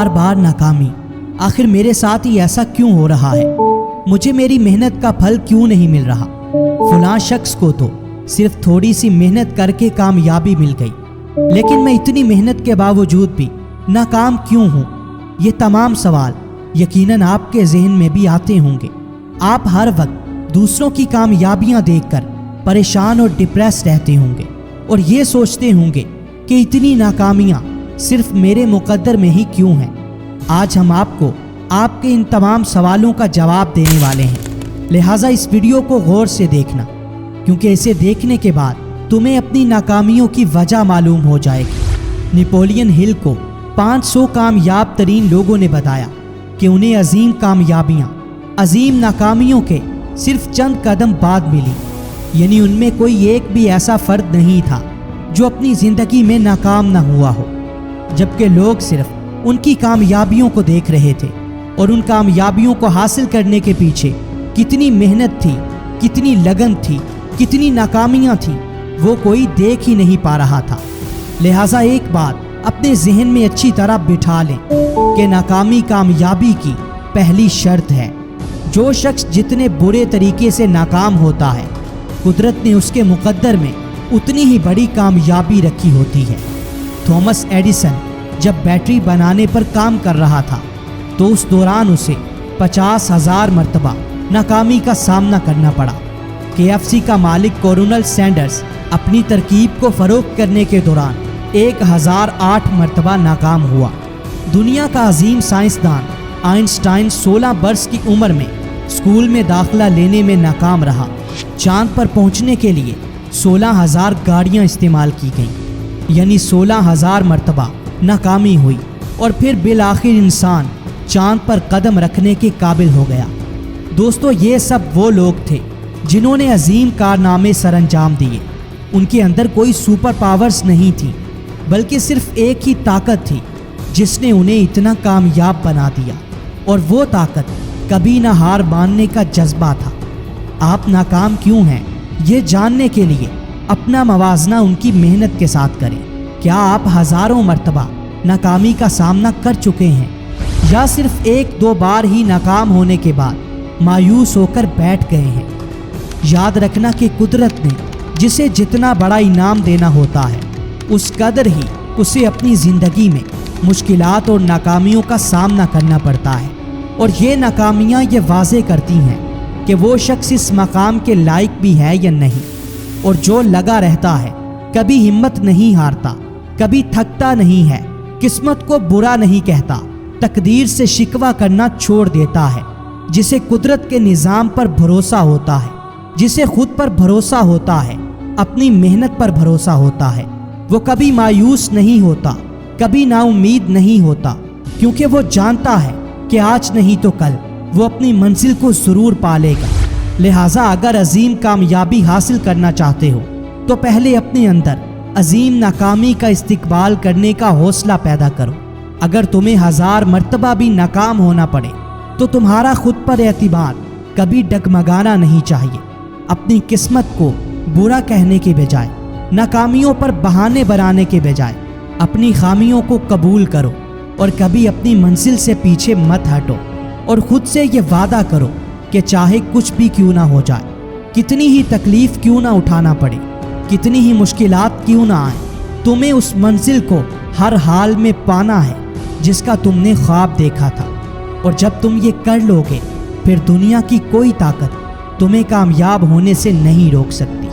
बार बार नाकामी। आखिर मेरे साथ ही ऐसा क्यों हो रहा है? मुझे मेरी मेहनत का फल क्यों नहीं मिल रहा? फलां शख्स को तो सिर्फ थोड़ी सी मेहनत करके कामयाबी मिल गई, लेकिन मैं इतनी मेहनत के बावजूद भी नाकाम क्यों हूँ? ये तमाम सवाल यकीनन आपके जहन में भी आते होंगे। आप हर वक्त दूसरों की कामयाबियां देखकर परेशान और डिप्रेस रहते होंगे और ये सोचते होंगे कि इतनी नाकामियां सिर्फ मेरे मुकद्दर में ही क्यों हैं। आज हम आपको आपके इन तमाम सवालों का जवाब देने वाले हैं, लिहाजा इस वीडियो को गौर से देखना, क्योंकि इसे देखने के बाद तुम्हें अपनी नाकामियों की वजह मालूम हो जाएगी। नेपोलियन हिल को 500 कामयाब तरीन लोगों ने बताया कि उन्हें अजीम कामयाबियां अजीम नाकामियों के सिर्फ चंद कदम बाद मिली, यानी उनमें कोई एक भी ऐसा फर्द नहीं था जो अपनी ज़िंदगी में नाकाम ना हुआ हो, जबकि लोग सिर्फ उनकी कामयाबियों को देख रहे थे और उन कामयाबियों को हासिल करने के पीछे कितनी मेहनत थी, कितनी लगन थी, कितनी नाकामियां थी, वो कोई देख ही नहीं पा रहा था। लिहाजा एक बात अपने जहन में अच्छी तरह बिठा लें कि नाकामी कामयाबी की पहली शर्त है। जो शख्स जितने बुरे तरीके से नाकाम होता है, कुदरत ने उसके मुकद्दर में उतनी ही बड़ी कामयाबी रखी होती है। थॉमस एडिसन जब बैटरी बनाने पर काम कर रहा था तो उस दौरान उसे 50,000 मरतबा नाकामी का सामना करना पड़ा। KFC का मालिक कोरोनल सैंडर्स अपनी तरकीब को फरोख्त करने के दौरान 1008 मरतबा नाकाम हुआ। दुनिया का अजीम साइंसदान आइंस्टाइन 16 बरस की उम्र में स्कूल में दाखिला लेने में नाकाम रहा। चांद पर पहुंचने के लिए 16,000 गाड़ियां इस्तेमाल की गईं, यानी 16,000 मरतबा नाकामी हुई और फिर बिल आखिर इंसान चांद पर कदम रखने के काबिल हो गया। दोस्तों, ये सब वो लोग थे जिन्होंने अजीम कारनामे सरअंजाम दिए। उनके अंदर कोई सुपर पावर्स नहीं थी, बल्कि सिर्फ एक ही ताकत थी जिसने उन्हें इतना कामयाब बना दिया, और वो ताकत कभी ना हार मानने का जज्बा था। आप नाकाम क्यों हैं, ये जानने के लिए अपना मवाजना उनकी मेहनत के साथ करें। क्या आप हज़ारों मरतबा नाकामी का सामना कर चुके हैं, या सिर्फ एक दो बार ही नाकाम होने के बाद मायूस होकर बैठ गए हैं? याद रखना कि कुदरत ने जिसे जितना बड़ा इनाम देना होता है, उस कदर ही उसे अपनी ज़िंदगी में मुश्किलात और नाकामियों का सामना करना पड़ता है। और ये नाकामियाँ ये वाज़े करती हैं कि वो शख्स इस मकाम के लायक भी है या नहीं। और जो लगा रहता है, कभी हिम्मत नहीं हारता, कभी थकता नहीं है, किस्मत को बुरा नहीं कहता, तकदीर से शिकवा करना छोड़ देता है, जिसे कुदरत के निज़ाम पर भरोसा होता है, जिसे खुद पर भरोसा होता है, अपनी मेहनत पर भरोसा होता है, वो कभी मायूस नहीं होता, कभी नाउम्मीद नहीं होता, क्योंकि वो जानता है कि आज नहीं तो कल वो अपनी मंजिल को ज़रूर पा लेगा। लिहाजा अगर अजीम कामयाबी हासिल करना चाहते हो तो पहले अपने अंदर अजीम नाकामी का इस्तिकबाल करने का हौसला पैदा करो। अगर तुम्हें 1000 मरतबा भी नाकाम होना पड़े तो तुम्हारा खुद पर एतमाद कभी डगमगाना नहीं चाहिए। अपनी किस्मत को बुरा कहने के बजाय, नाकामियों पर बहाने बनाने के बजाय अपनी खामियों को कबूल करो और कभी अपनी मंजिल से पीछे मत हटो। और खुद से ये वादा करो कि चाहे कुछ भी क्यों ना हो जाए, कितनी ही तकलीफ क्यों ना उठाना पड़े, कितनी ही मुश्किलात क्यों ना आए, तुम्हें उस मंजिल को हर हाल में पाना है जिसका तुमने ख्वाब देखा था। और जब तुम ये कर लोगे, फिर दुनिया की कोई ताकत तुम्हें कामयाब होने से नहीं रोक सकती।